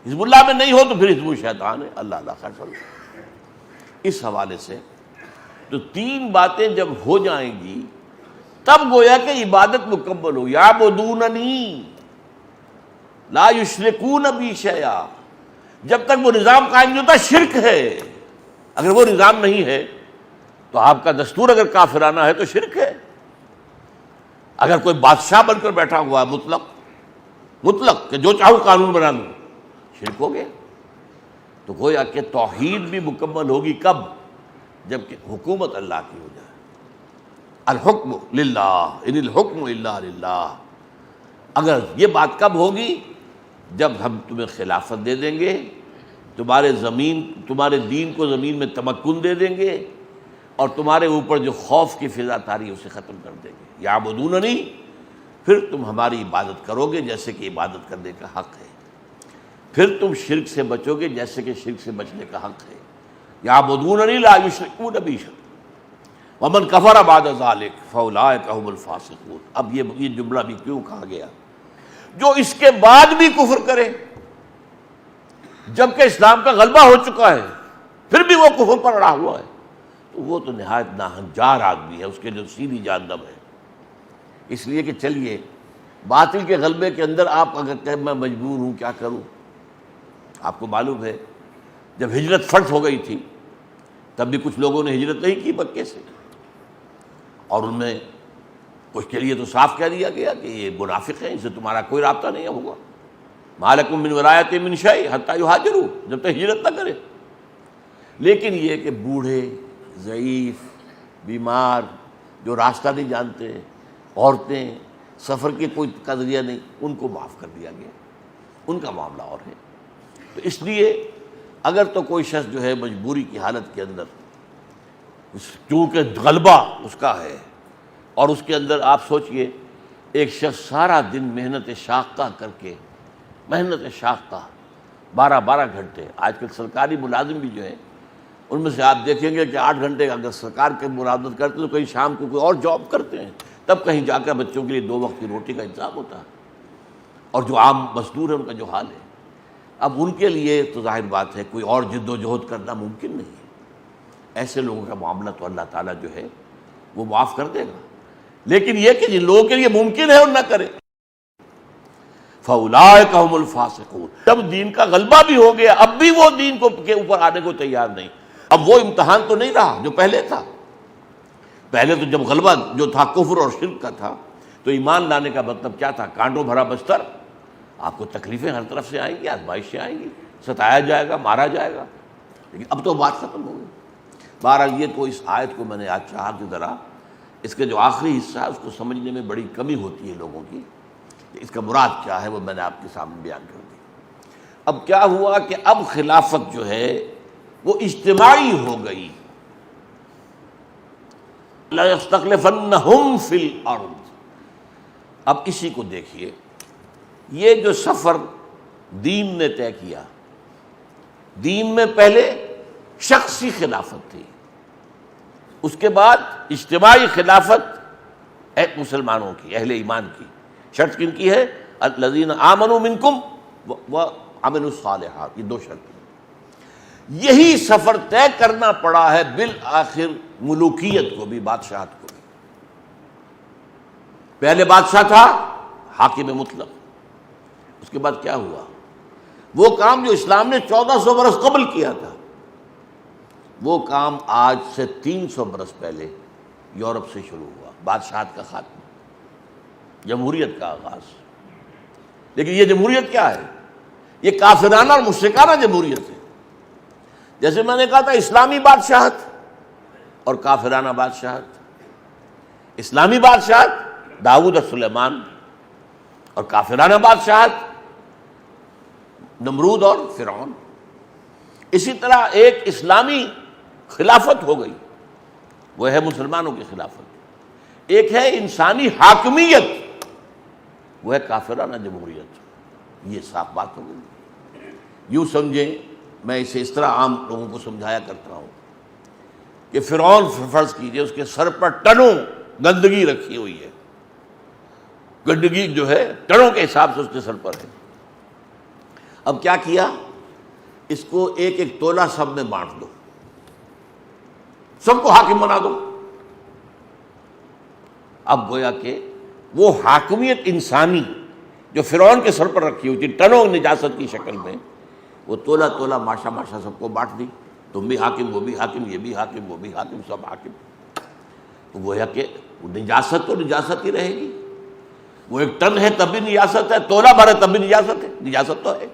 حزب اللہ میں نہیں ہو تو پھر حزب الشیطان ہے۔ اللہ خیر فرمائے۔ اس حوالے سے تو تین باتیں جب ہو جائیں گی تب گویا کہ عبادت مکمل ہو۔ یعبدوننی لا یشرکون بی شیئا، جب تک وہ نظام قائم نہیں ہوتا شرک ہے۔ اگر وہ نظام نہیں ہے تو آپ کا دستور اگر کافرانہ ہے تو شرک ہے۔ اگر کوئی بادشاہ بن کر بیٹھا ہوا ہے مطلق کہ جو چاہوں قانون بنا لوں، شرک ہو گیا۔ تو گویا کہ توحید بھی مکمل ہوگی کب؟ جب کہ حکومت اللہ کی ہو جائے۔ الحکم للہ ان الحکم الا للہ۔ اگر یہ بات کب ہوگی؟ جب ہم تمہیں خلافت دے دیں گے، تمہارے دین کو زمین میں تمکن دے دیں گے، اور تمہارے اوپر جو خوف کی فضا تاری ہے اسے ختم کر دیں گے۔ یعبدوننی، پھر تم ہماری عبادت کرو گے جیسے کہ عبادت کرنے کا حق ہے، پھر تم شرک سے بچو گے جیسے کہ شرک سے بچنے کا حق ہے۔ یعبدوننی لا یشرکون بی شیئا ومن کفر بعد ذلک فاولئک هم الفاسقون۔ اب یہ جملہ بھی کیوں کہا گیا؟ جو اس کے بعد بھی کفر کرے، جبکہ اسلام کا غلبہ ہو چکا ہے، پھر بھی وہ کفر پر اڑا ہوا ہے، تو وہ تو نہایت ناہنجار آدمی ہے، اس کے جو سیدھی جہنم ہے۔ اس لیے کہ چلیے باطل کے غلبے کے اندر آپ اگر کہیں میں مجبور ہوں کیا کروں، آپ کو معلوم ہے جب ہجرت فرض ہو گئی تھی تب بھی کچھ لوگوں نے ہجرت نہیں کی مکے سے، اور ان میں کچھ کے لیے تو صاف کہہ دیا گیا کہ یہ منافق ہیں، ان سے تمہارا کوئی رابطہ نہیں ہوگا، ما لکم من ولایۃ من شیء حتی یہاجروا، جب تک ہجرت نہ کرے۔ لیکن یہ کہ بوڑھے، ضعیف، بیمار، جو راستہ نہیں جانتے، عورتیں، سفر کی کوئی ذریعہ نہیں، ان کو معاف کر دیا گیا، ان کا معاملہ اور ہے۔ تو اس لیے اگر تو کوئی شخص جو ہے مجبوری کی حالت کے اندر، چونکہ غلبہ اس کا ہے، اور اس کے اندر آپ سوچئے ایک شخص سارا دن محنت شاقہ کر کے، محنت شاقہ 12 گھنٹے، آج کل سرکاری ملازم بھی جو ہیں ان میں سے آپ دیکھیں گے کہ 8 گھنٹے اگر سرکار کے ملازمت کرتے تو کہیں شام کو کوئی اور جاب کرتے ہیں، تب کہیں جا کر بچوں کے لیے 2 وقت کی روٹی کا انتظام ہوتا ہے، اور جو عام مزدور ہیں ان کا جو حال ہے، اب ان کے لیے تو ظاہر بات ہے کوئی اور جد و جہد کرنا ممکن نہیں ہے۔ ایسے لوگوں کا معاملہ تو اللہ تعالیٰ جو ہے وہ معاف کر دے گا، لیکن یہ کہ جن لوگوں کے لیے ممکن ہے اور نہ کرے، فَأُولَٰئِكَ هُمُ الْفَاسِقُونَ۔ جب دین کا غلبہ بھی ہو گیا اب بھی وہ دین کے اوپر آنے کو تیار نہیں۔ اب وہ امتحان تو نہیں رہا جو پہلے تھا۔ پہلے تو جب غلبہ جو تھا کفر اور شرک کا تھا تو ایمان لانے کا مطلب کیا تھا؟ کانٹوں بھرا بستر، آپ کو تکلیفیں ہر طرف سے آئیں گی، آزمائشیں آئیں گی، ستایا جائے گا، مارا جائے گا۔ لیکن اب تو بات ختم ہو گئی۔ بہرحال یہ تو اس آیت کو میں نے آج چاہا کہ ذرا اس کے جو آخری حصہ ہے اس کو سمجھنے میں بڑی کمی ہوتی ہے لوگوں کی، کہ اس کا مراد کیا ہے وہ میں نے آپ کے سامنے بیان کر دی۔ اب کیا ہوا کہ اب خلافت جو ہے وہ اجتماعی ہو گئی۔ لَيَسْتَخْلِفَنَّهُمْ فِي الْأَرْضِ۔ اب اسی کو دیکھیے، یہ جو سفر دین نے طے کیا، دین میں پہلے شخصی خلافت تھی، اس کے بعد اجتماعی خلافت مسلمانوں کی، اہل ایمان کی۔ شرط کن کی ہے؟ الذین آمنوا منکم وعملوا الصالحات، یہ 2 شرطیں. یہی سفر طے کرنا پڑا ہے بالآخر ملوکیت کو بھی، بادشاہت کو بھی. پہلے بادشاہ تھا حاکم مطلق، اس کے بعد کیا ہوا؟ وہ کام جو اسلام نے 1400 برس قبل کیا تھا، وہ کام آج سے 300 برس پہلے یورپ سے شروع ہوا. بادشاہت کا خاتمہ، جمہوریت کا آغاز. لیکن یہ جمہوریت کیا ہے؟ یہ کافرانہ اور مشرکانہ جمہوریت ہے. جیسے میں نے کہا تھا اسلامی بادشاہت اور کافرانہ بادشاہت. اسلامی بادشاہت داؤد اور سلیمان، اور کافرانہ بادشاہت نمرود اور فرعون. اسی طرح ایک اسلامی خلافت ہو گئی، وہ ہے مسلمانوں کی خلافت. ایک ہے انسانی حاکمیت، وہ ہے کافرانہ جمہوریت. یہ صاف بات ہو گئی. یوں سمجھیں، میں اسے اس طرح عام لوگوں کو سمجھایا کرتا ہوں کہ فرعون فرض کیجئے اس کے سر پر ٹنوں گندگی رکھی ہوئی ہے. گندگی جو ہے ٹنوں کے حساب سے اس کے سر پر ہے. اب کیا کیا؟ اس کو ایک ایک تولہ سب میں بانٹ دو، سب کو حاکم بنا دو. اب گویا کہ وہ حاکمیت انسانی جو فرعون کے سر پر رکھی ہوئی تھی ٹنوں نجاست کی شکل میں، وہ تولہ تولہ ماشا ماشا سب کو بانٹ دی. تم بھی حاکم، وہ بھی حاکم، یہ بھی حاکم، وہ بھی حاکم، سب حاکم. تو گویا کہ نجاست تو نجاست ہی رہے گی. وہ ایک ٹن ہے تب بھی نجاست ہے، تولہ بھر ہے تب بھی نجاست ہے، نجاست تو ہے.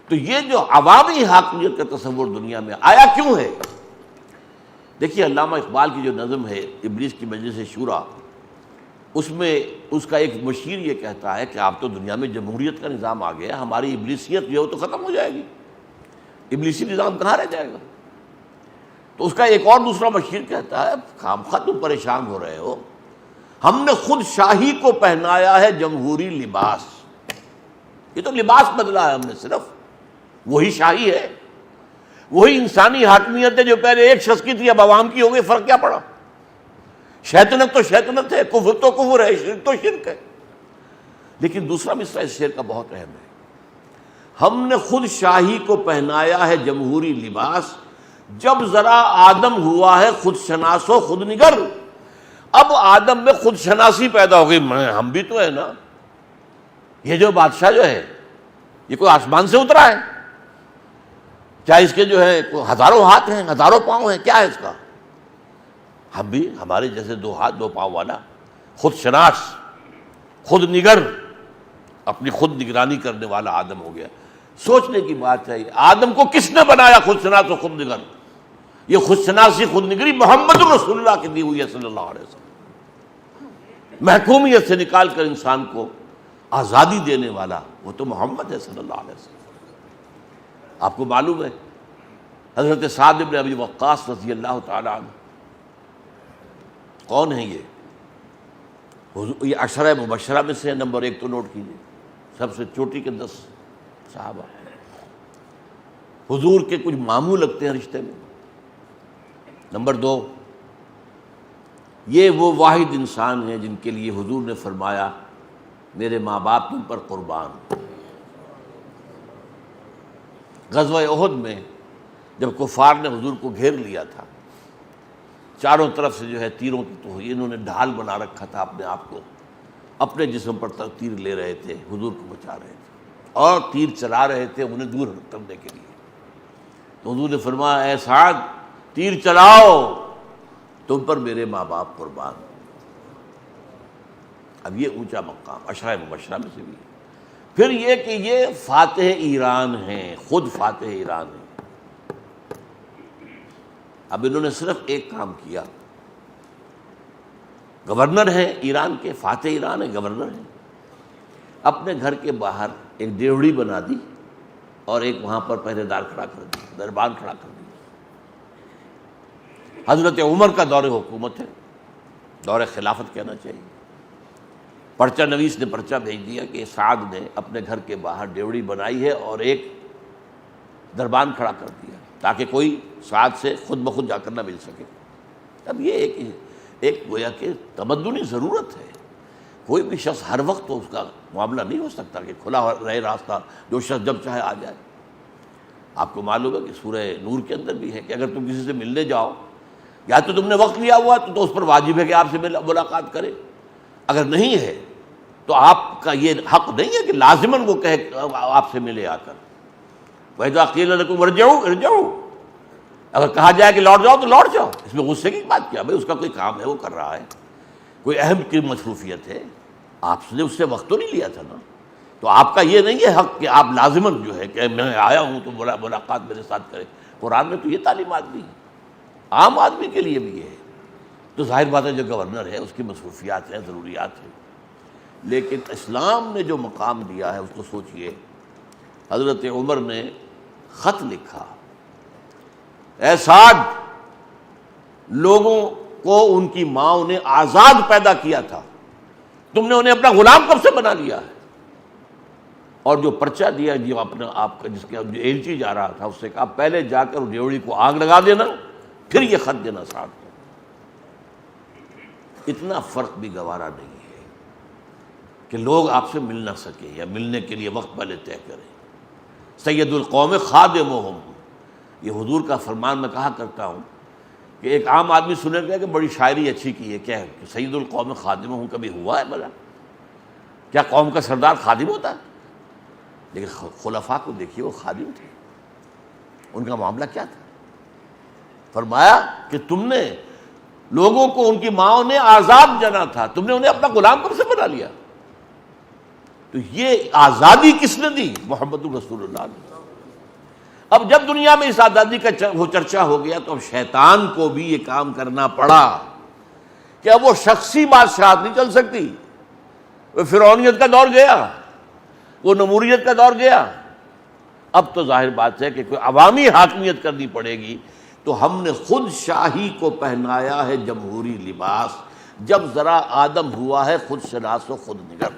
تو یہ جو عوامی حاکمیت کا تصور دنیا میں آیا کیوں ہے؟ دیکھیے علامہ اقبال کی جو نظم ہے ابلیس کی مجلس شورا، اس میں اس کا ایک مشیر یہ کہتا ہے کہ آپ تو دنیا میں جمہوریت کا نظام آ گیا، ہماری ابلیسیت جو ہے تو ختم ہو جائے گی، ابلیسی نظام کہاں رہ جائے گا. تو اس کا ایک اور دوسرا مشیر کہتا ہے خامخواہ تم پریشان ہو رہے ہو، ہم نے خود شاہی کو پہنایا ہے جمہوری لباس. یہ تو لباس بدلا ہے ہم نے، صرف وہی شاہی ہے، وہی انسانی حاکمیت ہے جو پہلے ایک شخص کی تھی اب عوام کی ہو گئی. فرق کیا پڑا؟ شیطنت تو شیطنت ہے، کفر تو کفر ہے، شرک تو شرک ہے. لیکن دوسرا مصرع اس شعر کا بہت اہم ہے، ہم نے خود شاہی کو پہنایا ہے جمہوری لباس، جب ذرا آدم ہوا ہے خود شناس و خود نگر. اب آدم میں خود شناسی پیدا ہو گئی، ہم بھی تو ہے نا. یہ جو بادشاہ جو ہے یہ کوئی آسمان سے اترا ہے؟ کیا اس کے جو ہے ہزاروں ہاتھ ہیں، ہزاروں پاؤں ہیں؟ کیا ہے اس کا؟ ہم بھی ہمارے جیسے 2 ہاتھ 2 پاؤں والا خود شناس، خود نگر، اپنی خود نگرانی کرنے والا آدم ہو گیا. سوچنے کی بات ہے، آدم کو کس نے بنایا خود شناس و خود نگر؟ یہ خود شناسی خود نگری محمد رسول اللہ کی دی ہوئی ہے صلی اللہ علیہ وسلم. محکومیت سے نکال کر انسان کو آزادی دینے والا وہ تو محمد ہے صلی اللہ علیہ وسلم. آپ کو معلوم ہے حضرت سعد بن ابی وقاص رضی اللہ تعالی عنہ کون ہیں؟ یہ 10 مبشرہ میں سے نمبر 1 تو نوٹ کیجیے، سب سے چوٹی کے 10 صحابہ. حضور کے کچھ ماموں لگتے ہیں رشتے میں. نمبر 2، یہ وہ واحد انسان ہیں جن کے لیے حضور نے فرمایا میرے ماں باپ تم پر قربان. غزوہ احد میں جب کفار نے حضور کو گھیر لیا تھا، چاروں طرف سے جو ہے تیروں کی تو انہوں نے ڈھال بنا رکھا تھا اپنے آپ کو، اپنے جسم پر تیر لے رہے تھے، حضور کو بچا رہے تھے اور تیر چلا رہے تھے انہیں دور کرنے کے لیے. تو حضور نے فرمایا اے سعد تیر چلاؤ، تم پر میرے ماں باپ قربان. اب یہ اونچا مقام 10 مبشرہ میں سے بھی. پھر یہ کہ یہ فاتح ایران ہیں، خود فاتح ایران ہیں. اب انہوں نے صرف ایک کام کیا، گورنر ہیں ایران کے، فاتح ایران ہے، گورنر ہیں. اپنے گھر کے باہر ایک دیوڑی بنا دی اور ایک وہاں پر پہرے دار کھڑا کر دیا، دربان کھڑا کر دیا. حضرت عمر کا دور حکومت ہے، دور خلافت کہنا چاہیے. پرچہ نویس نے پرچہ بھیج دیا کہ سعد نے اپنے گھر کے باہر ڈیوڑی بنائی ہے اور ایک دربان کھڑا کر دیا تاکہ کوئی سعد سے خود بخود جا کر نہ مل سکے. اب یہ ایک گویا کہ تمدنی ضرورت ہے. کوئی بھی شخص ہر وقت تو اس کا معاملہ نہیں ہو سکتا کہ کھلا رہے راستہ، جو شخص جب چاہے آ جائے۔ آپ کو معلوم ہے کہ سورہ نور کے اندر بھی ہے کہ اگر تم کسی سے ملنے جاؤ، یا تو تم نے وقت لیا ہوا تو اس پر واجب ہے کہ آپ سے ملاقات کرے، اگر نہیں ہے تو آپ کا یہ حق نہیں ہے کہ لازماً وہ کہے آپ سے ملے آ کر۔ وَإِذَا قِيلَ لَكُمُ ارْجِعُوا، اگر کہا جائے کہ لوٹ جاؤ تو لوٹ جاؤ، اس میں غصے کی بات کیا؟ بھائی اس کا کوئی کام ہے، وہ کر رہا ہے، کوئی اہم کی مصروفیت ہے، آپ نے اس سے وقت تو نہیں لیا تھا نا، تو آپ کا یہ نہیں ہے حق کہ آپ لازماً جو ہے کہ میں آیا ہوں تو ملاقات میرے ساتھ کرے۔ قرآن نے تو یہ تعلیمات دی، عام آدمی کے لیے بھی ہے۔ تو ظاہر بات ہے جو گورنر ہے اس کی مصروفیات ہیں، ضروریات ہیں، لیکن اسلام نے جو مقام دیا ہے اس کو سوچئے۔ حضرت عمر نے خط لکھا، اے سعد، لوگوں کو ان کی ماں نے آزاد پیدا کیا تھا، تم نے انہیں اپنا غلام کب سے بنا لیا ہے؟ اور جو پرچہ دیا جو اپنا آپ کا جس کے جو ایلچی جا رہا تھا اس سے کہا پہلے جا کر ڈیوڑی کو آگ لگا دینا، پھر یہ خط دینا سعد کو۔ اتنا فرق بھی گوارا نہیں ہے کہ لوگ آپ سے مل نہ سکیں یا ملنے کے لیے وقت پہلے طے کریں۔ سید القوم خادمہم، یہ حضور کا فرمان میں کہا کرتا ہوں کہ ایک عام آدمی سنے گا کہ بڑی شاعری اچھی کی ہے، کیا ہے کہ سید القوم خادمہم کبھی ہوا ہے بھلا؟ کیا قوم کا سردار خادم ہوتا ہے؟ لیکن خلفاء کو دیکھیے، وہ خادم تھے، ان کا معاملہ کیا تھا؟ فرمایا کہ تم نے لوگوں کو ان کی ماں نے آزاد جنا تھا، تم نے انہیں اپنا غلام کب سے بنا لیا؟ تو یہ آزادی کس نے دی؟ محمد رسول اللہ نے۔ اب جب دنیا میں اس آزادی کا وہ چرچا ہو گیا تو اب شیطان کو بھی یہ کام کرنا پڑا کہ اب وہ شخصی بادشاہت نہیں چل سکتی، وہ فرعونیت کا دور گیا، وہ نموریت کا دور گیا، اب تو ظاہر بات ہے کہ کوئی عوامی حاکمیت کرنی پڑے گی۔ تو ہم نے خود شاہی کو پہنایا ہے جمہوری لباس، جب ذرا آدم ہوا ہے خود شناس و خود نگر۔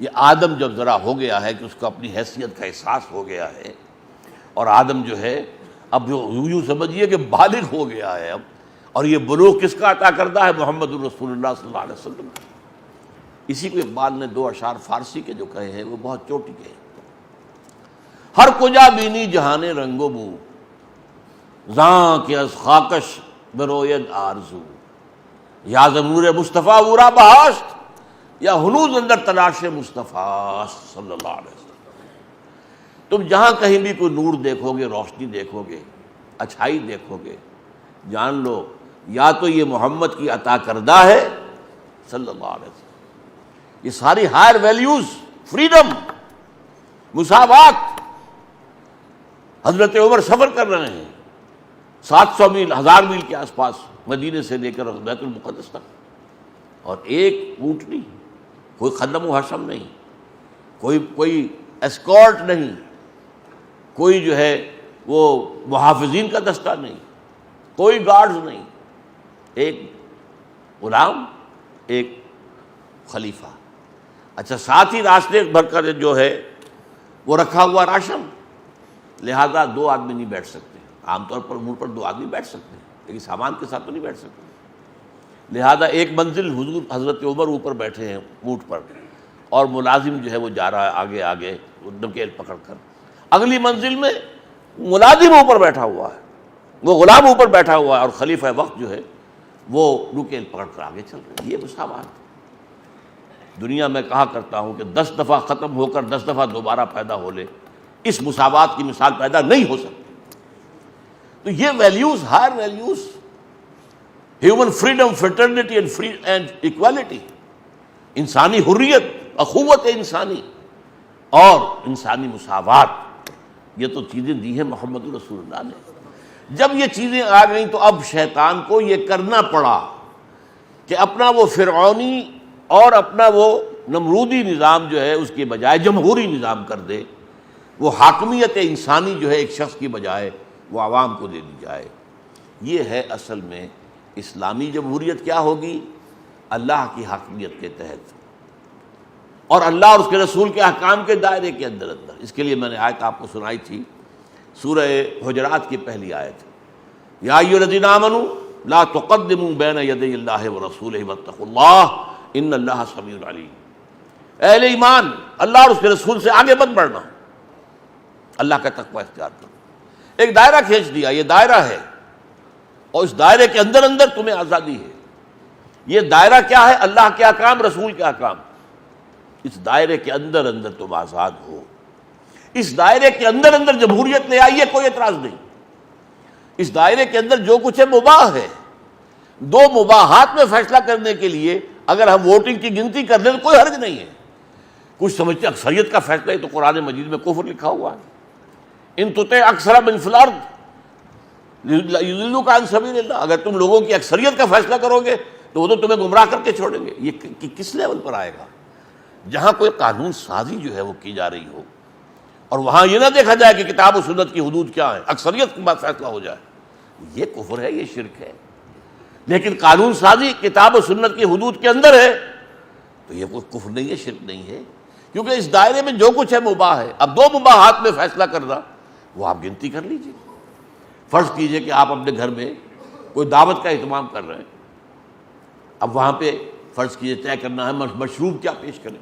یہ آدم جب ذرا ہو گیا ہے کہ اس کو اپنی حیثیت کا احساس ہو گیا ہے، اور آدم جو ہے اب یوں سمجھیے کہ بالغ ہو گیا ہے اب، اور یہ بلوغ کس کا عطا کردہ ہے؟ محمد الرسول اللہ صلی اللہ علیہ وسلم۔ اسی کو اقبال نے دو اشعار فارسی کے جو کہے ہیں وہ بہت چوٹی کے ہیں۔ ہر کجا بینی جہان رنگ و بو، زاں کہ از خاکش بروید آرزو، یا ضمور مصطفیٰ ورا بہاشت، یا ہنوز اندر تلاش مصطفیٰ صلی اللہ علیہ وسلم۔ تم جہاں کہیں بھی کوئی نور دیکھو گے، روشنی دیکھو گے، اچھائی دیکھو گے، جان لو یا تو یہ محمد کی عطا کردہ ہے صلی اللہ علیہ وسلم۔ یہ ساری ہائر ویلیوز، فریڈم، مساوات، حضرت عمر سفر کر رہے ہیں 700 میل، 1000 میل کے آس پاس مدینے سے لے کر بیت المقدس تک، اور ایک اونٹ نہیں، کوئی خدم و حشم نہیں، کوئی اسکورٹ نہیں، کوئی جو ہے وہ محافظین کا دستہ نہیں، کوئی گارڈز نہیں، ایک غلام، ایک خلیفہ۔ اچھا، ساتھ ہی راستے بھر کر جو ہے وہ رکھا ہوا راشن، لہذا دو آدمی نہیں بیٹھ سکتے۔ عام طور پر امور پر دو آدمی بیٹھ سکتے ہیں لیکن سامان کے ساتھ تو نہیں بیٹھ سکتے، لہذا ایک منزل حضور حضرت عمر اوپر بیٹھے ہیں اونٹ پر، اور ملازم جو ہے وہ جا رہا ہے آگے آگے نکیل پکڑ کر، اگلی منزل میں ملازم اوپر بیٹھا ہوا ہے، وہ غلام اوپر بیٹھا ہوا ہے، اور خلیفہ وقت جو ہے وہ نکیل پکڑ کر آگے چل رہے ہیں۔ یہ مساوات دنیا میں کہا کرتا ہوں کہ 10 دفعہ ختم ہو کر 10 دفعہ دوبارہ پیدا ہو لے، اس مساوات کی مثال پیدا نہیں ہو سکتی۔ تو یہ values, higher values, human freedom, fraternity and equality, انسانی حریت، اخوت انسانی اور انسانی مساوات، یہ تو چیزیں دی ہیں محمد رسول اللہ نے۔ جب یہ چیزیں آ گئیں تو اب شیطان کو یہ کرنا پڑا کہ اپنا وہ فرعونی اور اپنا وہ نمرودی نظام جو ہے اس کے بجائے جمہوری نظام کر دے، وہ حاکمیت انسانی جو ہے ایک شخص کی بجائے وہ عوام کو دے دی جائے۔ یہ ہے اصل میں اسلامی جمہوریت کیا ہوگی؟ اللہ کی حاکمیت کے تحت اور اللہ اور اس کے رسول کے احکام کے دائرے کے اندر۔ اس کے لیے میں نے آیت آپ کو سنائی تھی، سورہ حجرات کی پہلی آیت، یا ایھا الذین آمنوا لا تقدموا بین یدی اللہ ورسولہ واتقوا اللہ ان اللہ سمیع علیم۔ اہل ایمان اللہ اور اس کے رسول سے آگے مت بڑھنا، اللہ کا تقوی اختیار کرو۔ ایک دائرہ کھینچ دیا، یہ دائرہ ہے، اور اس دائرے کے اندر اندر تمہیں آزادی ہے۔ یہ دائرہ کیا ہے؟ اللہ کے احکام، رسول کے احکام۔ اس دائرے کے اندر اندر تم آزاد ہو۔ اس دائرے کے اندر اندر جمہوریت لے آئیے، کوئی اعتراض نہیں۔ اس دائرے کے اندر جو کچھ ہے مباح ہے۔ دو مباحات میں فیصلہ کرنے کے لیے اگر ہم ووٹنگ کی گنتی کر لیں تو کوئی حرج نہیں ہے۔ کچھ سمجھتے اکثریت کا فیصلہ ہے تو قرآن مجید میں کفر لکھا ہوا ہے، ان تطع اکثر من فی الارض یضلوک عن سبیل اللہ، اگر تم لوگوں کی اکثریت کا فیصلہ کرو گے تو وہ تو تمہیں گمراہ کر کے چھوڑیں گے۔ یہ کس لیول پر آئے گا؟ جہاں کوئی قانون سازی جو ہے وہ کی جا رہی ہو، اور وہاں یہ نہ دیکھا جائے کہ کتاب و سنت کی حدود کیا ہے، اکثریت کے بعد فیصلہ ہو جائے، یہ کفر ہے، یہ شرک ہے۔ لیکن قانون سازی کتاب و سنت کی حدود کے اندر ہے تو یہ کوئی کفر نہیں ہے، شرک نہیں ہے، کیونکہ اس دائرے میں جو کچھ ہے مباح ہے۔ اب دو مباحات میں فیصلہ کرنا وہ آپ گنتی کر لیجیے۔ فرض کیجئے کہ آپ اپنے گھر میں کوئی دعوت کا اہتمام کر رہے ہیں، اب وہاں پہ فرض کیجئے طے کرنا ہے مشروب کیا پیش کریں،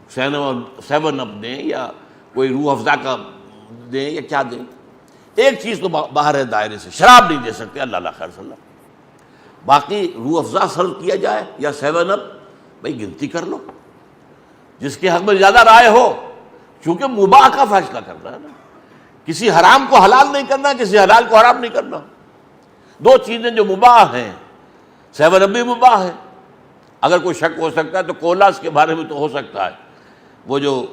7 اپ دیں یا کوئی روح افزا کا دیں یا کیا دیں۔ ایک چیز تو باہر ہے دائرے سے، شراب نہیں دے سکتے، اللہ خیر صلی اللہ، باقی روح افزا سرو کیا جائے یا 7 اپ، بھائی گنتی کر لو جس کے حق میں زیادہ رائے ہو، چونکہ مباح کا فیصلہ کرنا ہے نا، کسی حرام کو حلال نہیں کرنا، کسی حلال کو حرام نہیں کرنا۔ دو چیزیں جو مباح ہیں، 7 اپ بھی مباح ہے۔ اگر کوئی شک ہو سکتا ہے تو کولاز کے بارے میں تو ہو سکتا ہے، وہ جو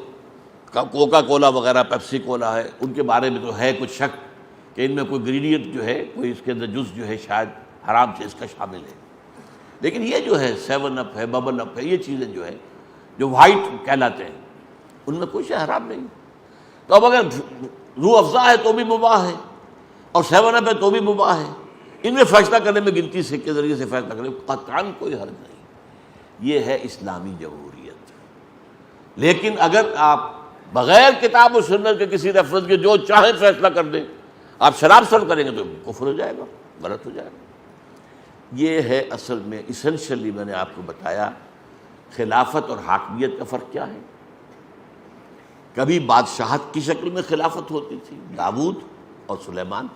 کوکا کولا وغیرہ پیپسی کولا ہے ان کے بارے میں تو ہے کچھ شک کہ ان میں کوئی انگریڈینٹ جو ہے، کوئی اس کے اندر جز جو ہے شاید حرام سے اس کا شامل ہے۔ لیکن یہ جو ہے 7 اپ ہے، ببل اپ ہے، یہ چیزیں جو ہے جو وائٹ کہلاتے ہیں ان میں کوئی شے حرام نہیں۔ تو اب اگر روح افزا ہے تو بھی مباح ہے اور 7 اپ ہے تو بھی مباح ہے، ان میں فیصلہ کرنے میں گنتی سے کے ذریعے سے فیصلہ کرنے میں قطعاً کوئی حرج نہیں۔ یہ ہے اسلامی جمہوریت۔ لیکن اگر آپ بغیر کتاب و سنت کے کسی ریفرنس کے جو چاہیں فیصلہ کر دیں، آپ شراب سرو کریں گے تو کفر ہو جائے گا، غلط ہو جائے گا۔ یہ ہے اصل میں ایسنشلی میں نے آپ کو بتایا خلافت اور حاکمیت کا فرق کیا ہے۔ کبھی بادشاہت کی شکل میں خلافت ہوتی تھی، داؤد اور سلیمان،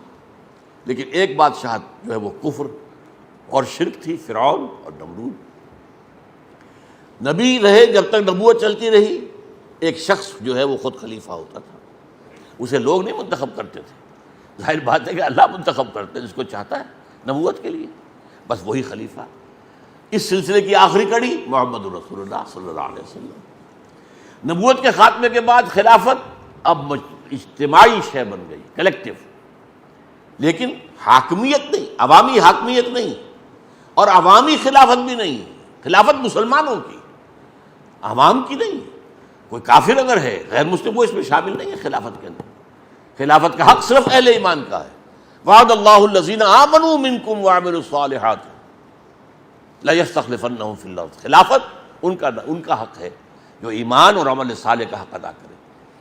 لیکن ایک بادشاہت جو ہے وہ کفر اور شرک تھی، فرعون اور نمرود۔ نبی رہے جب تک نبوت چلتی رہی، ایک شخص جو ہے وہ خود خلیفہ ہوتا تھا، اسے لوگ نہیں منتخب کرتے تھے، ظاہر بات ہے کہ اللہ منتخب کرتے جس کو چاہتا ہے نبوت کے لیے، بس وہی خلیفہ۔ اس سلسلے کی آخری کڑی محمد رسول اللہ صلی اللہ علیہ وسلم۔ نبوت کے خاتمے کے بعد خلافت اب اجتماعی شے بن گئی، کلیکٹیو، لیکن حاکمیت نہیں، عوامی حاکمیت نہیں، اور عوامی خلافت بھی نہیں۔ خلافت مسلمانوں کی، عوام کی نہیں۔ کوئی کافر اگر ہے، غیر مسلم، وہ اس میں شامل نہیں ہے خلافت کے اندر۔ خلافت کا حق صرف اہل ایمان کا ہے۔ وعد اللہ الذین آمنوا منکم وعملوا الصالحات لَيَسْتَخْلِفَنَّهُمْ فِي الْأَرْضِ۔ خلافت ان کا حق ہے جو ایمان اور عمل صالح کا حق ادا کرے،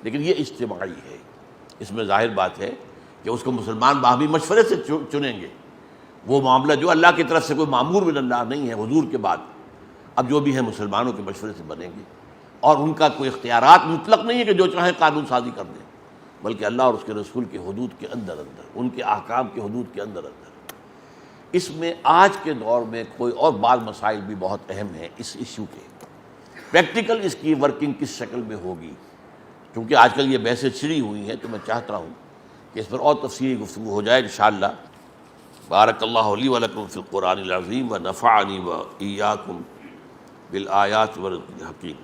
لیکن یہ اجتماعی ہے۔ اس میں ظاہر بات ہے کہ اس کو مسلمان باہمی مشورے سے چنیں گے۔ وہ معاملہ جو اللہ کی طرف سے کوئی مامور من اللہ نہیں ہے حضور کے بعد، اب جو بھی ہے مسلمانوں کے مشورے سے بنیں گے، اور ان کا کوئی اختیارات مطلق نہیں ہے کہ جو چاہیں قانون سازی کر دیں، بلکہ اللہ اور اس کے رسول کے حدود کے اندر اندر، ان کے احکام کے حدود کے اندر اندر۔ اس میں آج کے دور میں کوئی اور بعض مسائل بھی بہت اہم ہیں اس ایشو کے، پریکٹیکل اس کی ورکنگ کس شکل میں ہوگی، کیونکہ آج کل یہ بحثیں چھڑی ہوئی ہیں، تو میں چاہتا ہوں کہ اس پر اور تفصیلی گفتگو ہو جائے انشاءاللہ۔ بارک اللہ لی و لکم فی القرآن العظیم و نفعنی و ایاکم بالآیات والذکر الحکیم۔